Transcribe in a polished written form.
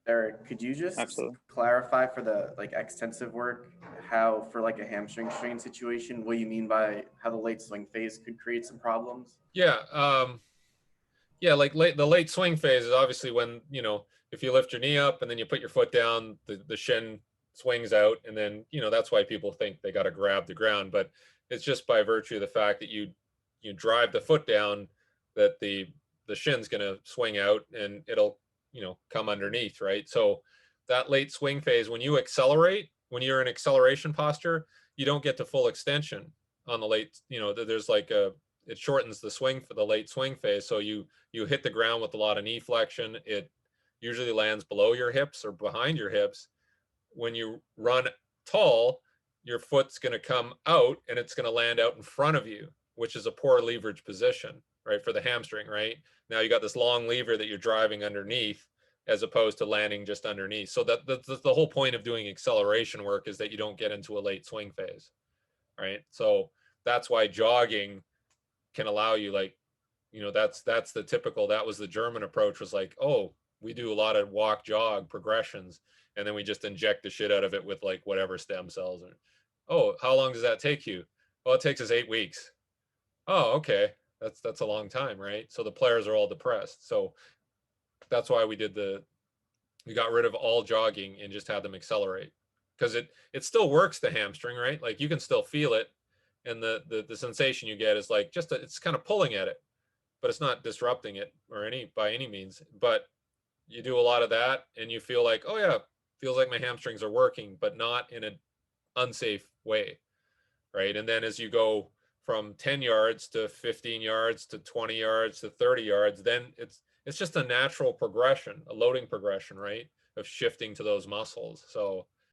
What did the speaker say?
Eric, could you just Absolutely. clarify for the like extensive work how for like a hamstring strain situation, what you mean by how the late swing phase could create some problems? Yeah. Yeah, like the late swing phase is obviously when, if you lift your knee up and then you put your foot down, the shin swings out, and then, that's why people think they got to grab the ground, but it's just by virtue of the fact that you drive the foot down that the shin's going to swing out and it'll, come underneath, right? So that late swing phase, when you accelerate, when you're in acceleration posture, you don't get to full extension on the late, there's like it shortens the swing for the late swing phase. So you hit the ground with a lot of knee flexion. It usually lands below your hips or behind your hips. When you run tall, your foot's going to come out and it's going to land out in front of you, which is a poor leverage position, right? For the hamstring, right? Now you got this long lever that you're driving underneath as opposed to landing just underneath. So that's the whole point of doing acceleration work, is that you don't get into a late swing phase, right? So that's why jogging can allow you, like, that's the typical, that was the German approach, was like, oh, we do a lot of walk jog progressions and then we just inject the shit out of it with like whatever stem cells. Or, oh, how long does that take you? Well, it takes us 8 weeks. Oh, okay, that's a long time, right? So the players are all depressed. So that's why we got rid of all jogging and just had them accelerate, because it still works, the hamstring, right? Like you can still feel it, and the sensation you get is like it's kind of pulling at it, but it's not disrupting it by any means. But you do a lot of that and you feel like, oh yeah, feels like my hamstrings are working, but not in an unsafe way, right? And then as you go from 10 yards to 15 yards to 20 yards to 30 yards, then it's just a natural progression, a loading progression, right, of shifting to those muscles. So